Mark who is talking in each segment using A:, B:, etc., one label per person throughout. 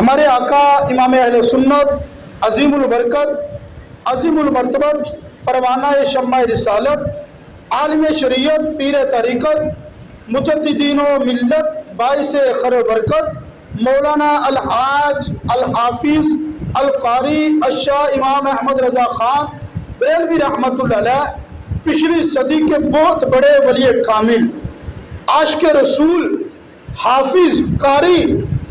A: ہمارے آقا امام اہل سنت عظیم البرکت عظیم المرتبت پروانہ شمع رسالت عالم شریعت پیر طریقت مجددین و ملت باعث خیر و برکت مولانا الحاج الحافظ القاری الشاہ امام احمد رضا خان بریلوی رحمۃ اللہ علیہ پچھلی صدی کے بہت بڑے ولی کامل عاشق رسول حافظ قاری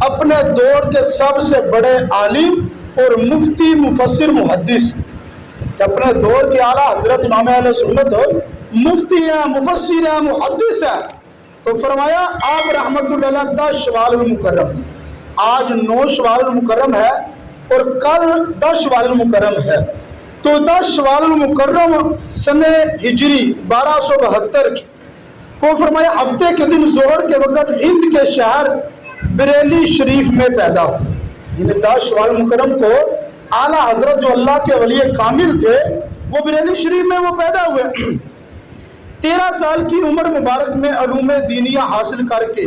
A: اپنے دور کے سب سے بڑے عالم اور مفتی مفسر محدث اپنے دور کے اعلیٰ حضرت امام اہل سنت مفتی ہیں مفسر ہیں محدث ہیں. تو فرمایا آپ رحمت اللہ علیہ 10 شوال المکرم آج 9 شوال المکرم ہے اور کل 10 شوال المکرم ہے. تو 10 شوال المکرم سن ہجری 1272 کو فرمایا ہفتے کے دن ظہر کے وقت ہند کے شہر بریلی شریف میں پیدا ہوئے. یعنی 10 شوال المکرم کو اعلیٰ حضرت جو اللہ کے ولی کامل تھے وہ بریلی شریف میں وہ پیدا ہوئے. 13 سال کی عمر مبارک میں علوم دینیہ حاصل کر کے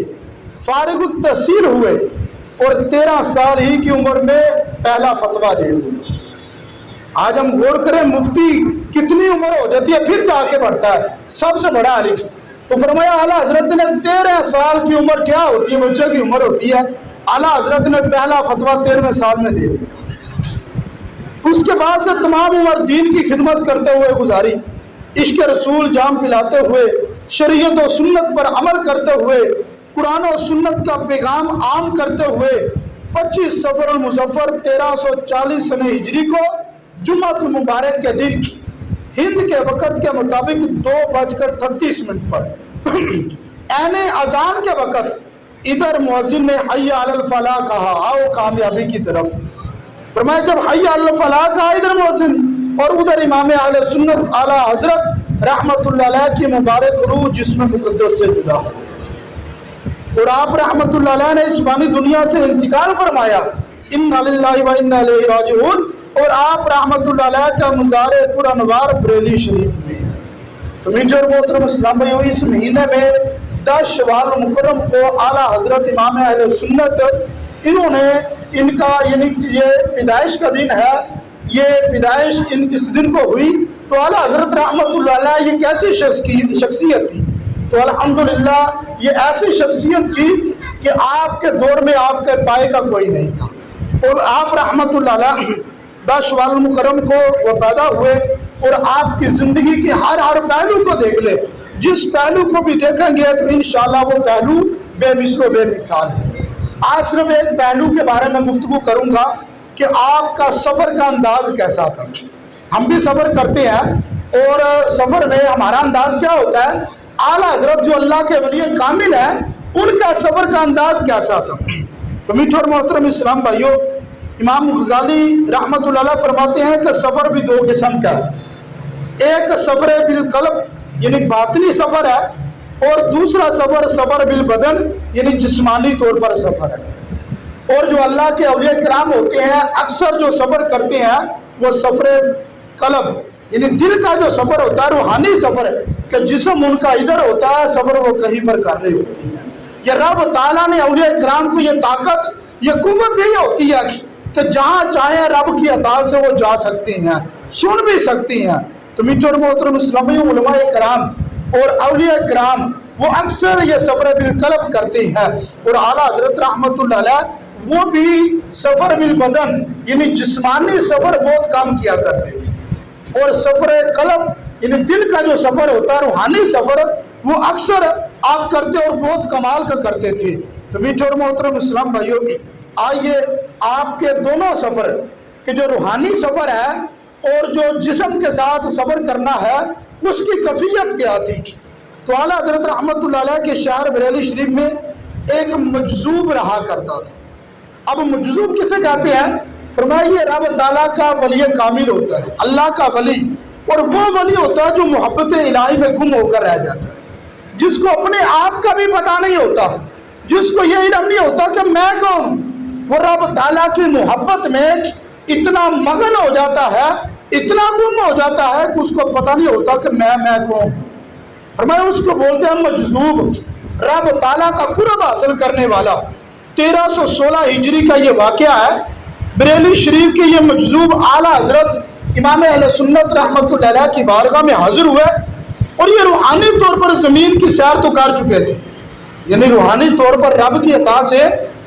A: فارغ التحصیل ہوئے اور 13 سال ہی کی عمر میں پہلا فتویٰ دے دیا. آج ہم غور کریں مفتی کتنی عمر ہو جاتی ہے پھر جا کے بڑھتا ہے سب سے بڑا عالم. تو فرمایا اعلیٰ حضرت نے 13 سال کی عمر کیا ہوتی ہے بچے کی عمر ہوتی ہے. اعلیٰ حضرت نے پہلا فتویٰ 13ویں سال میں دے دیا. اس کے بعد سے تمام عمر دین کی خدمت کرتے ہوئے گزاری. عشق رسول جام پلاتے ہوئے شریعت و سنت پر عمل کرتے ہوئے قرآن و سنت کا پیغام عام کرتے ہوئے 25 صفر المظفر 1340 سن ہجری کو جمعۃ المبارک کے دن ہند کے وقت کے مطابق 2:38 پر عین اذان کے وقت ادھر مؤذن نے حی علی الفلاح کہا آؤ کامیابی کی طرف. فرمایا جب حی علی الفلاح کہا ادھر مؤذن اور ادھر امام اہل سنت اعلیٰ حضرت رحمت اللہ علیہ کی مبارک روح جسم مقدس سے جدا ہو اور آپ رحمت اللہ علیہ نے اس فانی دنیا سے انتقال فرمایا. انا للہ و انا الیہ راجعون. اور آپ رحمت اللہ علیہ کا مزار پر انوار بریلی شریف میں ہے. تو میٹھے اور محترم اسلام بھائیو اس مہینے میں 10 شوال مکرم کو اعلیٰ حضرت امام اہل سنت انہوں نے ان کا یعنی یہ پیدائش کا دن ہے. یہ پیدائش اس دن کو ہوئی تو اعلیٰ حضرت رحمت اللہ علیہ یہ کیسی شخصیت تھی. تو الحمدللہ یہ ایسی شخصیت تھی کہ آپ کے دور میں آپ کے پائے کا کوئی نہیں تھا. اور آپ رحمت اللہ علیہ 10 شوال المکرم کو وہ پیدا ہوئے اور آپ کی زندگی کے ہر پہلو کو دیکھ لے. جس پہلو کو بھی دیکھیں گے تو انشاءاللہ وہ پہلو بے مثل و بے مثال ہے. آج صرف ایک پہلو کے بارے میں گفتگو کروں گا کہ آپ کا سفر کا انداز کیسا تھا. ہم بھی سفر کرتے ہیں اور سفر میں ہمارا انداز کیا ہوتا ہے. اعلیٰ حضرت جو اللہ کے ولی کامل ہیں ان کا سفر کا انداز کیسا تھا. تو میٹھے اور محترم اسلام بھائیو امام غزالی رحمت اللہ علیہ فرماتے ہیں کہ سفر بھی 2 قسم کا ہے. ایک سفر بالقلب یعنی باطنی سفر ہے اور دوسرا سفر بالبدن یعنی جسمانی طور پر سفر ہے. اور جو اللہ کے اولیاء کرام ہوتے ہیں اکثر جو سفر کرتے ہیں وہ سفر قلب یعنی دل کا جو سفر ہوتا ہے روحانی سفر ہے کہ جسم ان کا ادھر ہوتا ہے سفر وہ کہیں پر کر رہی ہوتی ہے. یہ رب تعالیٰ نے اولیاء کرام کو یہ طاقت یہ قوت یہی ہوتی ہے کہ جہاں چاہیں رب کی عطا سے وہ جا سکتے ہیں سن بھی سکتی ہیں. تو میٹھے اور محترم اسلامی علماء کرام اور اولیاء کرام وہ اکثر یہ سفر بالقلب کرتے ہیں اور اعلیٰ حضرت رحمت اللہ علیہ وہ بھی سفر بالبدن یعنی جسمانی سفر بہت کام کیا کرتے تھے. اور سفر قلب یعنی دل کا جو سفر ہوتا ہے روحانی سفر وہ اکثر آپ کرتے اور بہت کمال کا کرتے تھے. تو میٹھے اور محترم اسلام بھائیو آئیے آپ کے دونوں سفر کہ جو روحانی سفر ہے اور جو جسم کے ساتھ سفر کرنا ہے اس کی کیفیت کیا تھی. تو اعلیٰ حضرت رحمت اللہ علیہ کے شہر بریلی شریف میں ایک مجذوب رہا کرتا تھا. اب مجذوب کسے کہتے ہیں. فرمایا یہ رب تعالیٰ کا ولی کامل ہوتا ہے اللہ کا ولی اور وہ ولی ہوتا ہے جو محبت الہی میں گم ہو کر رہ جاتا ہے جس کو اپنے آپ کا بھی پتہ نہیں ہوتا جس کو یہ علم نہیں ہوتا کہ میں کون ہوں. وہ رب تعالیٰ کی محبت میں اتنا مگن ہو جاتا ہے اتنا گم ہو جاتا ہے کہ اس کو پتہ نہیں ہوتا کہ میں کون. فرمایا اس کو بولتے ہیں مجذوب رب تعالیٰ کا قرب حاصل کرنے والا. 1316 ہجری کا یہ واقعہ ہے۔ بریلی شریف کے یہ مجذوب اعلیٰ حضرت امام اہل سنت رحمۃ اللہ علیہ کی بارگاہ میں حاضر ہوئے، اور یہ روحانی طور پر زمین کی سیر تو کر چکے تھے، یعنی روحانی طور پر رب کی عطا سے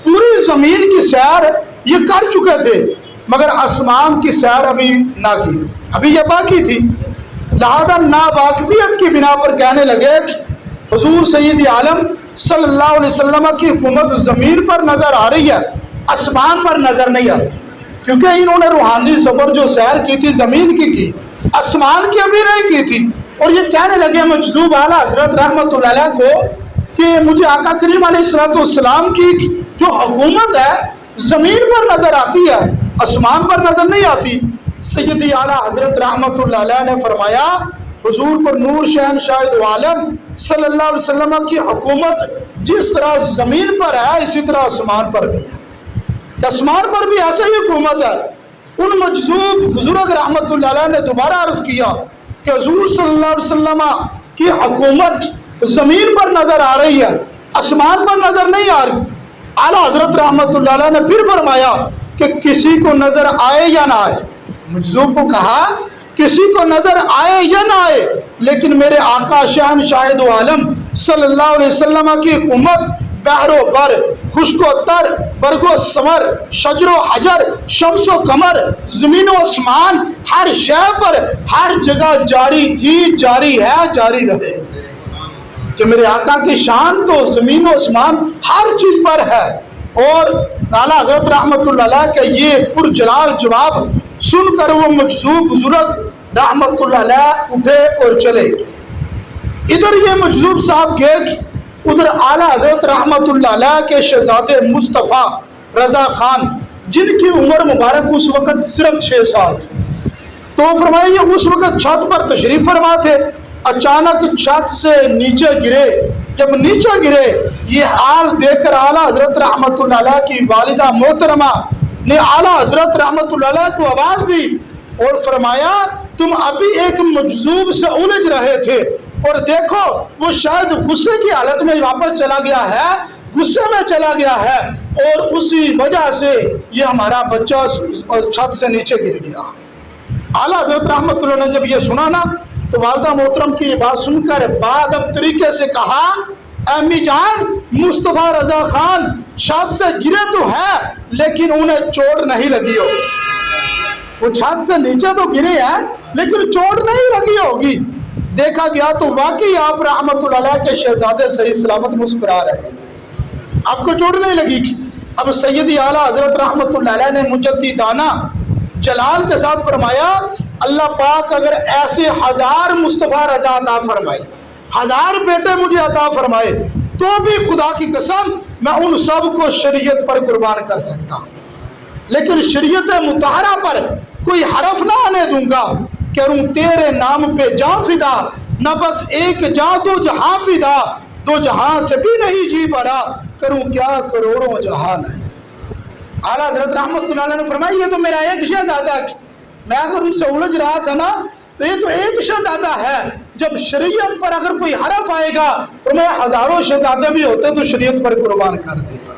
A: پوری زمین کی سیر یہ کر چکے تھے، مگر آسمان کی سیر ابھی نہ کی تھی، ابھی یہ باقی تھی۔ لہذا ناواقفیت کی بنا پر کہنے لگے کہ حضور سید عالم صلی اللہ علیہ وسلم کی حکومت زمین پر نظر آ رہی ہے، آسمان پر نظر نہیں آتی، کیونکہ انہوں نے روحانی سفر جو سیر کی تھی زمین کی آسمان کی ابھی نہیں کی تھی۔ اور یہ کہنے لگے مجذوب اعلیٰ حضرت رحمۃ اللہ علیہ کو کہ مجھے آقا کریم علیہ السلام کی جو حکومت ہے زمین پر نظر آتی ہے، آسمان پر نظر نہیں آتی۔ سیدی اعلیٰ حضرت رحمۃ اللہ علیہ نے فرمایا حضور پر نور شہنشاہ دو عالم صلی اللہ علیہ وسلم کی حکومت جس طرح زمین پر ہے اسی طرح آسمان پر بھی ہے، آسمان پر بھی ایسا ہی حکومت ہے۔ ان مجذوب بزرگ رحمۃ اللہ علیہ نے دوبارہ عرض کیا کہ حضور صلی اللہ علیہ وسلم کی حکومت زمین پر نظر آ رہی ہے، آسمان پر نظر نہیں آ رہی۔ اعلیٰ حضرت رحمۃ اللہ علیہ نے پھر فرمایا کہ کسی کو نظر آئے یا نہ آئے، مجذوب کو کہا کسی کو نظر آئے یا نہ آئے، لیکن میرے آقا شہنشاہ دو عالم صلی اللہ علیہ وسلم کی حکومت بحر و بر، خشک و تر، برگ و ثمر، شجر و حجر، شمس و قمر، زمین و آسمان، ہر شے پر ہر جگہ جاری تھی، جاری ہے، جاری رہے۔ کہ میرے آقا کی شان تو زمین و آسمان ہر چیز پر ہے۔ اور اعلیٰ حضرت رحمۃ اللہ علیہ کا یہ پرجلال جواب سن کر وہ مجذوب بزرگ رحمۃ اللہ علیہ اٹھے اور چلے گئے۔ ادھر یہ مجذوب صاحب گئے، ادھر اعلیٰ حضرت رحمۃ اللہ علیہ کے شہزادے مصطفیٰ رضا خان جن کی عمر مبارک اس وقت صرف 6 سال تھی، تو فرمایا یہ اس وقت چھت پر تشریف فرما تھے، اچانک چھت سے نیچے گرے۔ جب نیچے گرے یہ حال دیکھ کر اعلیٰ حضرت رحمۃ اللہ علیہ کی والدہ محترمہ نے اعلیٰ حضرت رحمۃ اللہ علیہ کو آواز دی اور فرمایا تم ابھی ایک مجذوب سے الجھ رہے تھے، اور دیکھو وہ شاید غصے کی حالت میں واپس چلا گیا ہے، غصے میں چلا گیا ہے، اور اسی وجہ سے یہ ہمارا بچہ چھت سے نیچے گر گیا۔ اعلیٰ حضرت رحمۃ اللہ نے جب یہ سنا نا تو والدہ محترم کی یہ بات سن کر بادب طریقے سے کہا امی جان مصطفیٰ رضا خان چھت سے گرے تو ہے لیکن انہیں چوٹ نہیں لگی ہو، وہ چھت سے نیچے تو گرے ہیں لیکن چوٹ نہیں لگی ہوگی۔ دیکھا گیا تو واقعی آپ رحمۃ اللہ علیہ کے شہزادے صحیح سلامت مسکرا رہے ہیں، آپ کو چوٹ نہیں لگی۔ اب سیدی اعلیٰ حضرت رحمۃ اللہ علیہ نے مجددانہ جلال کے ساتھ فرمایا اللہ پاک اگر ایسے 1000 مصطفیٰ رضا عطا فرمائے، 1000 بیٹے مجھے عطا فرمائے، تو بھی خدا کی قسم میں ان سب کو شریعت پر قربان کر سکتا ہوں، لیکن شریعت مطہرہ پر کوئی حرف نہ آنے دوں گا۔ کروں تیرے نام پہ جاں فدا، نہ بس ایک جاں دو جہاں فدا، دو جہاں سے بھی نہیں جی بھرا، کروں کیا کروڑوں جہان ہے۔ اعلیٰ حضرت رحمۃ اللہ علیہ نے فرمایا یہ تو میرا ایک شہزادہ، میں اگر ان سے الجھ رہا تھا نا تو یہ تو ایک شہزادہ ہے، جب شریعت پر اگر کوئی حرف آئے گا فرمایا 1000 شہزادے بھی ہوتے تو شریعت پر قربان کر دے گا۔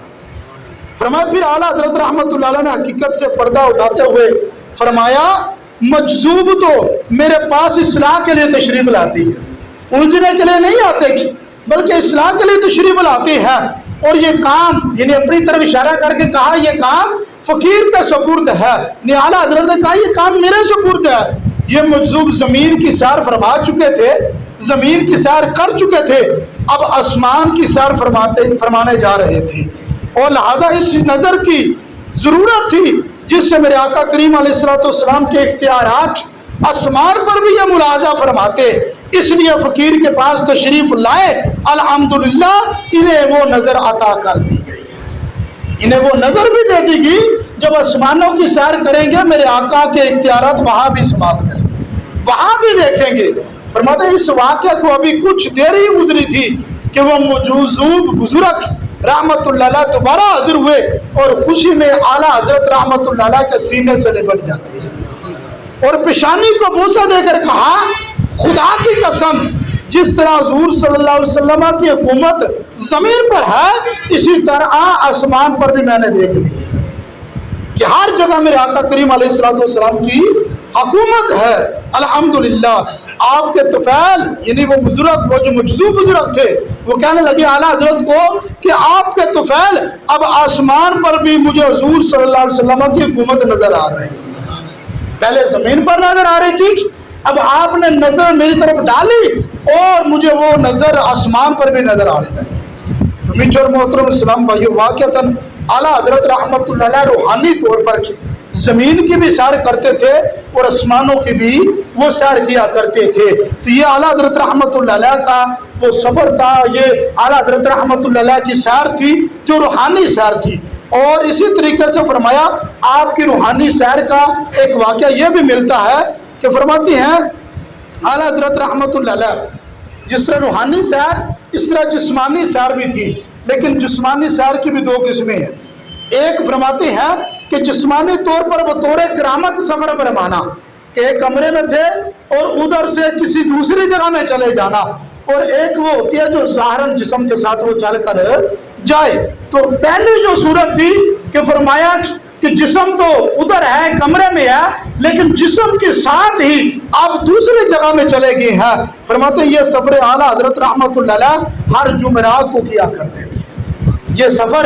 A: فرمایا پھر اعلیٰ حضرت رحمۃ اللہ علیہ نے حقیقت سے پردہ اٹھاتے ہوئے فرمایا مجذوب تو میرے پاس اصلاح کے لیے تشریف لاتی ہے، الجھنے کے لیے نہیں آتے بلکہ اصلاح کے لیے تشریف لاتے ہیں، اور یہ کام یعنی اپنی طرف اشارہ کر کے کہا یہ کام فقیر کا سپرد ہے۔ اعلیٰ حضرت نے کہا یہ کام میرے سپرد ہے۔ یہ مجذوب زمین کی سیر فرما چکے تھے، زمین کی سیر کر چکے تھے، اب آسمان کی سیر فرمانے جا رہے تھے، اور لہذا اس نظر کی ضرورت تھی جس سے میرے آقا کریم علیہ السلام کے اختیارات آسمان پر بھی یہ ملاحظہ فرماتے، اس لیے فقیر کے پاس تشریف لائے، الحمدللہ انہیں وہ نظر عطا کر دی گئی، انہیں وہ نظر بھی دے دی گئی۔ جب آسمانوں کی سیر کریں گے میرے آقا کے اختیارات وہاں بھی سماعت کریں گے، وہاں بھی دیکھیں گے۔ فرماتے ہیں اس واقعہ کو ابھی کچھ دیر ہی گزری تھی کہ وہ مجذوب بزرگ رحمت اللہ علیہ دوبارہ حاضر ہوئے، اور خوشی میں اعلیٰ حضرت رحمت اللہ علیہ کے سینے سے لپٹ جاتے ہیں، اور پیشانی کو بوسہ دے کر کہا خدا کی قسم جس طرح حضور صلی اللہ علیہ وسلم کی حکومت زمین پر ہے، اسی طرح آسمان پر بھی میں نے دیکھ لی کہ ہر جگہ میرے آقا کریم علیہ السلام کی حکومت ہے۔ الحمدللہ آپ کے طفیل یعنی وہ بزرگ، وہ جو مجذوب بزرگ تھے، وہ کہنے لگے اعلیٰ حضرت کو کہ آپ کے طفیل اب آسمان پر بھی مجھے حضور صلی اللہ علیہ وسلم کی حکومت نظر آ رہی ہے۔ پہلے زمین پر نظر آ رہی تھی، اب آپ نے نظر میری طرف ڈالی اور مجھے وہ نظر آسمان پر بھی نظر آ رہی ہے۔ تو میٹھے محترم اسلام بھائیو، واقعتاً اعلیٰ حضرت رحمۃ اللہ علیہ روحانی طور پر زمین کی بھی سیر کرتے تھے اور آسمانوں کی بھی وہ سیر کیا کرتے تھے۔ تو یہ اعلیٰ حضرت رحمۃ اللہ علیہ کا وہ سفر تھا، یہ اعلیٰ حضرت رحمۃ اللہ علیہ کی سیر تھی جو روحانی سیر تھی۔ اور اسی طریقے سے فرمایا آپ کی روحانی سیر کا ایک واقعہ یہ بھی ملتا ہے کہ فرماتی ہیں اعلیٰ حضرت رحمۃ اللہ علیہ جس طرح روحانی سیر اس طرح جسمانی سیر بھی تھی، لیکن جسمانی سیر کی بھی دو قسمیں ہیں۔ ایک فرماتے ہیں کہ جسمانی طور پر بطور کرامت سفر فرمانا کہ ایک کمرے میں تھے اور ادھر سے کسی دوسری جگہ میں چلے جانا، اور ایک وہ ہوتی ہے جو ظاہراً جسم کے ساتھ وہ چل کر جائے۔ تو پہلی جو صورت تھی کہ فرمایا کہ جسم تو ادھر ہے کمرے میں ہے، لیکن جسم کے ساتھ ہی آپ دوسری جگہ میں چلے گئے ہیں۔ فرماتے ہیں یہ سفر اعلیٰ حضرت رحمۃ اللہ علیہ ہر جمعرات کو کیا کرتے تھے۔ یہ سفر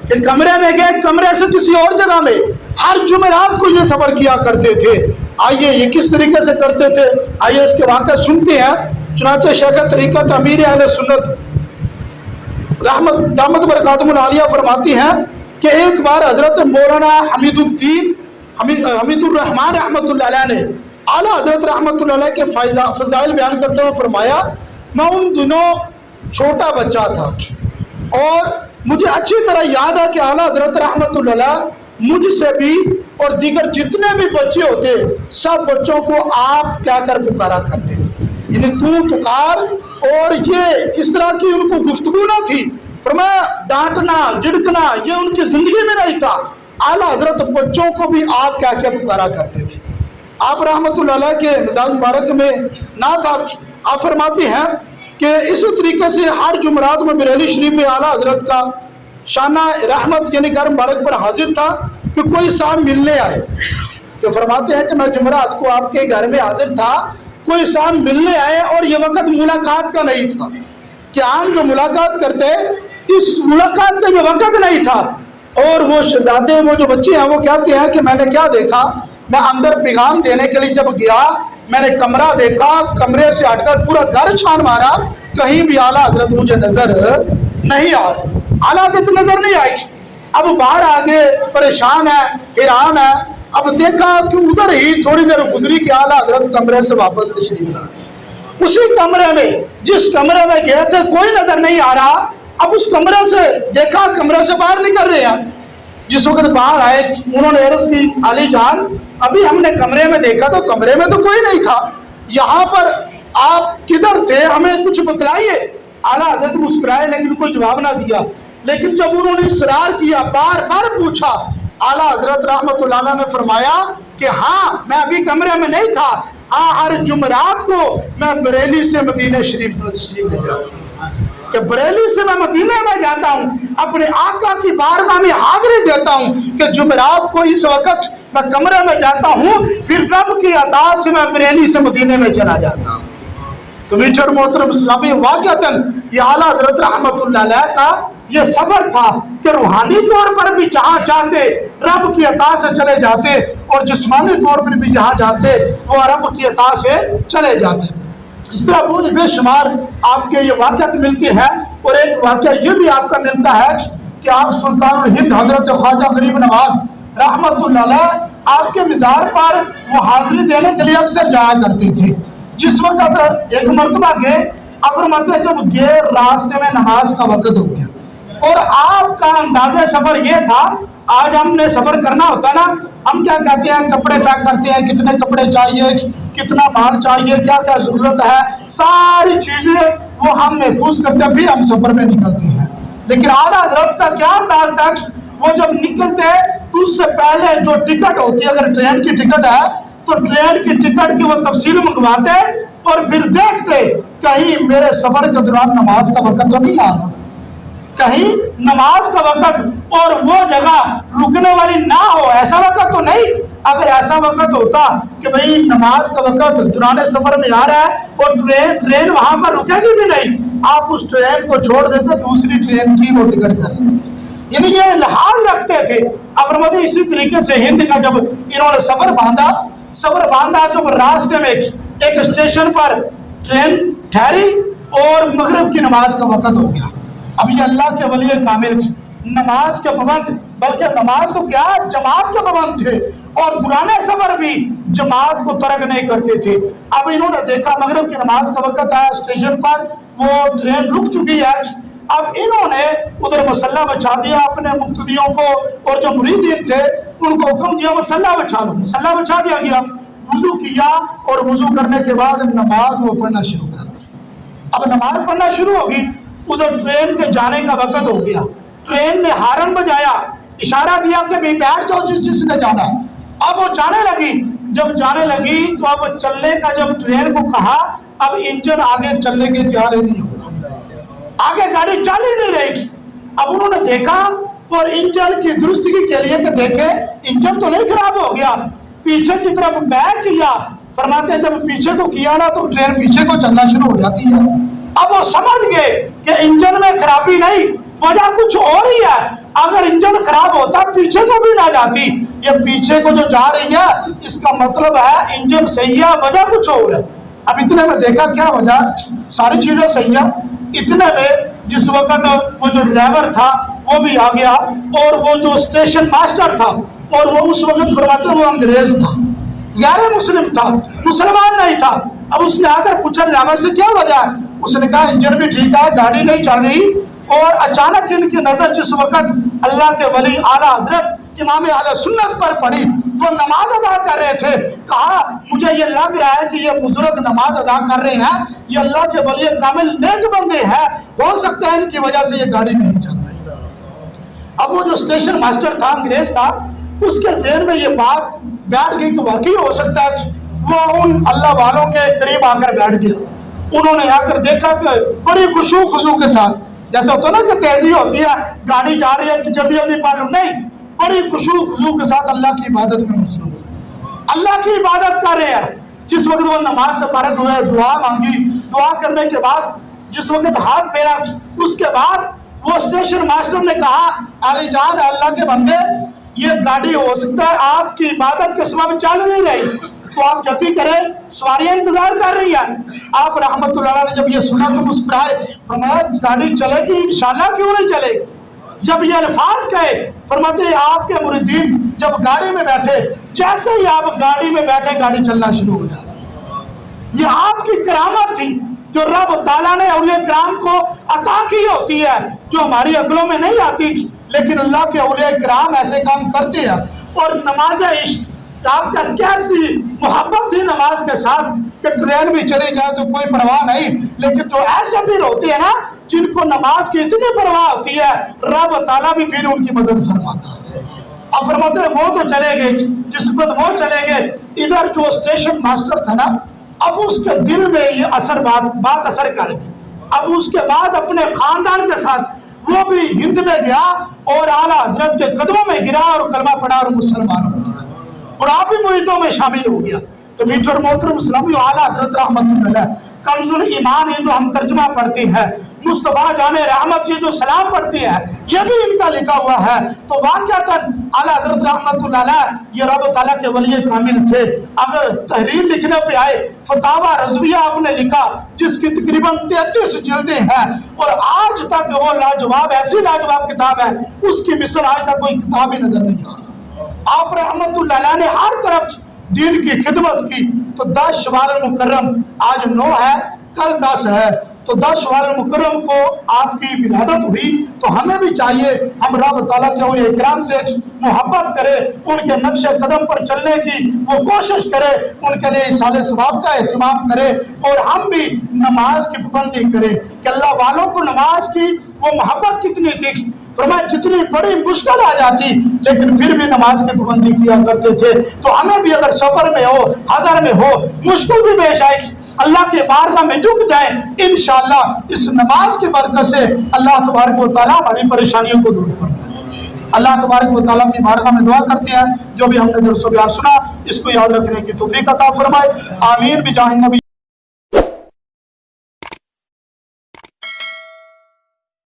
A: کہ کمرے میں گئے، کمرے سے کسی اور جگہ میں، ہر جمعرات کو یہ سفر کیا کرتے تھے۔ آئیے یہ کس طریقے سے کرتے تھے، آئیے اس کے واقعہ سنتے ہیں۔ چنانچہ شیخ طریقت امیر اہل سنت رحمت دامت برکاتہم العالیہ فرماتی ہیں کہ ایک بار حضرت مولانا حمید الرحمن رحمۃ اللہ علیہ نے اعلیٰ حضرت رحمۃ اللہ علیہ کے فضائل بیان کرتے ہوئے فرمایا میں ان دنوں چھوٹا بچہ تھا اور مجھے اچھی طرح یاد ہے کہ اعلیٰ حضرت رحمۃ اللہ علیہ مجھ سے بھی اور دیگر جتنے بھی بچے ہوتے سب بچوں کو آپ کہہ کر پکارا کرتے تھے، یعنی تو پکار، اور یہ اس طرح کی ان کو گفتگو نہ تھی، فرمایا ڈانٹنا جھڑکنا یہ ان کی زندگی میں نہیں تھا۔ اعلیٰ حضرت بچوں کو بھی آپ کہہ کے پکارا کرتے تھے۔ آپ رحمۃ اللہ علیہ کے مزاج مبارک میں نہ تھا، آپ فرماتے ہیں کہ اسی طریقے سے ہر جمعرات میں بریلی شریف میں اعلیٰ حضرت کا شانہ رحمت یعنی گھر مبارک پر حاضر تھا کہ کوئی صاحب ملنے آئے، کہ فرماتے ہیں کہ میں جمعرات کو آپ کے گھر میں حاضر تھا، کوئی صاحب ملنے آئے اور یہ وقت ملاقات کا نہیں تھا کہ عام جو ملاقات کرتے اس ملاقات کا یہ وقت نہیں تھا۔ اور وہ شہزادے وہ جو بچے ہیں وہ کہتے ہیں کہ میں نے کیا دیکھا، میں اندر پیغام دینے کے لیے جب گیا میں نے کمرہ دیکھا، کمرے سے ہٹ کر پورا گھر چھان مارا، کہیں بھی اعلیٰ حضرت مجھے نظر نہیں آ رہے، اعلیٰ حضرت نظر نہیں آئی۔ اب باہر آگے پریشان ہے، حیران ہے، اب دیکھا کہ ادھر ہی تھوڑی دیر گزری کہ اعلیٰ حضرت کمرے سے واپس تشریف لا گئے۔ اسی کمرے میں جس کمرے میں گئے تھے کوئی نظر نہیں آ رہا، اب اس کمرے سے دیکھا کمرے سے باہر نکل رہے ہیں، جس وقت باہر آئے انہوں نے عرض کی علی جان ابھی ہم نے کمرے میں دیکھا تو کمرے میں تو کوئی نہیں تھا، یہاں پر آپ کدھر تھے ہمیں کچھ بتلائیے۔ اعلیٰ حضرت مسکرائے لیکن کوئی جواب نہ دیا، لیکن جب انہوں نے اصرار کیا بار بار پوچھا، اعلیٰ حضرت رحمۃ اللہ علیہ نے فرمایا کہ ہاں میں ابھی کمرے میں نہیں تھا، ہاں ہر جمعرات کو میں بریلی سے مدینہ شریف لے جاتا ہوں، کہ بریلی سے میں مدینہ میں جاتا ہوں، اپنے آقا کی بارگاہ میں حاضری دیتا ہوں کہ جمعرات کو اس وقت میں کمرے میں جاتا ہوں، پھر رب کی عطا سے میں بریلی سے مدینہ میں چلا جاتا ہوں۔ تو میٹھے اور محترم اسلامی واقعتاً یہ اعلیٰ حضرت رحمۃ اللہ علیہ کا یہ سفر تھا کہ روحانی طور پر بھی جہاں چاہتے رب کی عطا سے چلے جاتے، اور جسمانی طور پر بھی جہاں جاتے وہ رب کی عطا سے چلے جاتے۔ اس طرح بہت بے شمار آپ کے یہ واقعات ملتی ہیں، اور ایک واقعہ یہ بھی آپ کا ملتا ہے کہ آپ سلطان الہند حضرت خواجہ غریب نواز رحمۃ اللہ علیہ آپ کے مزار پر وہ حاضری دینے کے لیے اکثر جایا کرتے تھے۔ جس وقت ایک مرتبہ گئے، اب مرتبہ جب گئے راستے میں نماز کا وقت ہو گیا، اور آپ کا اندازہ سفر یہ تھا، آج ہم نے سفر کرنا ہوتا نا ہم کیا کہتے ہیں کپڑے پیک کرتے ہیں، کتنے کپڑے چاہیے، کتنا مال چاہیے، کیا کیا ضرورت ہے، ساری چیزیں وہ ہم محفوظ کرتے ہیں، پھر ہم سفر میں نکلتے ہیں۔ لیکن اعلیٰ حضرت کا کیا انداز تھا، وہ جب نکلتے تو اس سے پہلے جو ٹکٹ ہوتی ہے، اگر ٹرین کی ٹکٹ ہے تو ٹرین کی ٹکٹ کی وہ تفصیل منگواتے اور پھر دیکھتے کہیں میرے سفر کے دوران نماز کا وقت تو نہیں آ رہا، کہیں نماز کا وقت اور وہ جگہ رکنے والی نہ ہو، ایسا وقت تو نہیں۔ اگر ایسا وقت ہوتا کہ بھئی نماز کا وقت دوران سفر میں آ رہا ہے اور ٹرین وہاں پر رکے گی بھی نہیں، آپ اس ٹرین کو چھوڑ دیتے، دوسری ٹرین کی وہ ٹکٹ کر لیتے، یعنی یہ لحاظ رکھتے تھے۔ اب فرماتے اسی طریقے سے ہند کا جب انہوں نے سفر باندھا جب راستے میں ایک اسٹیشن پر ٹرین ٹھہری اور مغرب کی نماز کا وقت ہو گیا۔ اب یہ اللہ کے ولی کامل نماز کے پابند، بلکہ نماز تو کیا جماعت کے پابند تھے، اور دوران سفر بھی جماعت کو ترک نہیں کرتے تھے۔ اب انہوں نے دیکھا مغرب کی نماز کا وقت آیا، اسٹیشن پر وہ ٹرین رک چکی ہے، اب انہوں نے ادھر مسلح بچھا دیا اپنے مقتدیوں کو، اور جو مریدین تھے ان کو حکم دیا مسلح بچھا دو، مسلح بچھا دیا گیا، وضو کیا، اور وضو کرنے کے بعد نماز وہ پڑھنا شروع کر دی۔ اب نماز پڑھنا شروع ہوگی، ادھر ٹرین کے جانے کا وقت ہو گیا، ٹرین نے ہارن بجایا، اشارہ دیا کہ بھی بیٹھ جاؤ جس نے جانا ہے۔ اب وہ جانے لگی، جب جانے لگی تو اب چلنے کا جب ٹرین کو کہا، اب انجن آگے چلنے کے تیار ہی نہیں ہوگا، آگے گاڑی چل ہی نہیں رہے گی۔ اب انہوں نے دیکھا اور انجن کی درستگی کے لیے کہ دیکھے انجن تو نہیں خراب ہو گیا، پیچھے کی طرف بیک کیا، فرماتے ہیں جب پیچھے کو کیا نا تو ٹرین پیچھے کو چلنا شروع ہو جاتی ہے۔ اب وہ سمجھ گئے کہ انجن میں خرابی نہیں، وجہ کچھ اور ہی ہے، اگر انجن خراب ہوتا پیچھے کو بھی نہ جاتی، یہ پیچھے کو جو جا رہی ہے اس کا مطلب ہے انجن صحیح ہے، وجہ کچھ اور ہے۔ اب اتنے میں دیکھا کیا وجہ، ساری چیزیں صحیح ہیں۔ اتنے میں جس وقت وہ جو ڈرائیور تھا وہ بھی آ گیا، اور وہ جو اسٹیشن ماسٹر تھا، اور وہ اس وقت فرماتے وہ انگریز تھا، غیر مسلم تھا، مسلمان نہیں تھا۔ اب اس نے آ کر پوچھا ڈرائیور سے کیا وجہ ہے، اس نے کہا انجن بھی ٹھیک ہے، گاڑی نہیں چل رہی۔ اور اچانک ان کی نظر جس وقت اللہ کے ولی اعلیٰ حضرت امام اہل سنت پر پڑی، وہ نماز ادا کر رہے تھے، کہا مجھے یہ لگ رہا ہے کہ یہ بزرگ نماز ادا کر رہے ہیں، یہ اللہ کے ولی کامل نیک بندے ہیں، ہو سکتا ہے ان کی وجہ سے یہ گاڑی نہیں چل رہی۔ اب وہ جو اسٹیشن ماسٹر تھا، انگریز تھا، اس کے ذہن میں یہ بات بیٹھ گئی کہ واقعی ہو سکتا ہے، وہ ان اللہ والوں کے قریب آ کر بیٹھ گیا۔ انہوں نے آ کر دیکھا کہ بڑی خشوع کے ساتھ، جیسے ہوتا نا کہ تیزی ہوتی ہے، گاڑی جا رہی ہے کہ جلدی جلدی پڑھ لوں، نہیں، بڑی خشوع کے ساتھ اللہ کی عبادت میں مصروف، اللہ کی عبادت کر رہے ہیں۔ جس وقت وہ نماز سے فارغ ہوئے، دعا مانگی، دعا کرنے کے بعد جس وقت ہاتھ پھیرا، اس کے بعد وہ اسٹیشن ماسٹر نے کہا علی جان اللہ کے بندے، یہ گاڑی ہو سکتا ہے آپ کی عبادت کے سبب چل نہیں رہی، تو آپ جلدی کریں، سواریاں انتظار کر رہی ہیں۔ آپ رحمت اللہ نے جب یہ سنا تو مسکرائے، فرمایا گاڑی چلے گی انشاءاللہ، کیوں نہیں چلے گی۔ جب یہ الفاظ کہے، فرماتے ہیں آپ کے مریدین جب گاڑی میں بیٹھے، جیسے ہی آپ گاڑی میں بیٹھے گاڑی چلنا شروع ہو جاتی۔ یہ آپ کی کرامت تھی جو رب تعالیٰ نے اولیاء کرام کو عطا کی ہوتی ہے، جو ہماری عقلوں میں نہیں آتی، لیکن اللہ کے اولیاء کرام ایسے کام کرتے ہیں۔ اور نماز عشق، آپ کا کیسی محبت تھی نماز کے ساتھ کہ ٹرین بھی چلی جائے تو کوئی پرواہ نہیں، لیکن جو ایسے پھر ہوتے ہیں نا جن کو نماز کی اتنی پرواہ ہوتی ہے، رب تعالیٰ بھی پھر ان کی مدد فرماتا ہے۔ اب فرماتے ہیں وہ تو چلے گئے، جس وقت وہ چلے گئے، ادھر جو اسٹیشن ماسٹر تھا نا، اب اس کے دل میں یہ بات اثر کر گئی۔ اب اس کے بعد اپنے خاندان کے ساتھ وہ بھی ہند میں گیا اور اعلیٰ حضرت کے قدموں میں گرا اور کلمہ پڑھا اور مسلمان ہو گیا، اور آپ بھی مریدوں میں شامل ہو گیا۔ تو میٹھے اور محترم اسلامیوں، اعلیٰ حضرت رحمت اللہ علیہ کنز الایمان یہ جو ہم ترجمہ پڑھتے ہیں، مصطفیٰ جان رحمت یہ جو سلام پڑھتی ہے، یہ بھی ان کا لکھا ہوا ہے۔ تو واقعتاً اعلیٰ حضرت رحمت اللہ علیہ یہ رب تعالیٰ کے ولی کامل تھے۔ اگر تحریر لکھنے پہ آئے، فتاوی رضویہ آپ نے لکھا جس کی تقریباً 33 جلدیں ہیں، اور آج تک وہ لاجواب، ایسی لاجواب کتاب ہے، اس کی مثل آج تک کوئی کتاب ہی نظر نہیں آ رہا۔ آپ رحمت اللہ علیہ نے ہر طرف دین کی خدمت کی۔ تو 10 شوال المکرم، آج 9 ہے، کل 10 ہے، تو 10 شوال المکرم کو آپ کی ولادت ہوئی۔ تو ہمیں بھی چاہیے ہم رب تعالیٰ کے اولیاء کرام سے محبت کرے، ان کے نقش قدم پر چلنے کی وہ کوشش کرے، ان کے لیے ایصال ثواب کا اہتمام کرے، اور ہم بھی نماز کی پابندی کرے کہ اللہ والوں کو نماز کی وہ محبت کتنی تھی۔ فرمایا جتنی بڑی مشکل آ جاتی لیکن پھر بھی نماز کی پابندی کیا کرتے تھے۔ تو ہمیں بھی اگر سفر میں ہو، حضر میں ہو، مشکل بھی پیش آئے اللہ کے بارگاہ میں جھک جائیں، انشاءاللہ اس نماز کی برکت سے اللہ تبارک و تعالیٰ ہماری پریشانیوں کو دور کرے۔ اللہ تبارک و تعالیٰ کی بارگاہ میں دعا کرتے ہیں جو بھی ہم نے درس و بیان سنا اس کو یاد رکھنے کی توفیق عطا فرمائے، آمین بجاہ النبی۔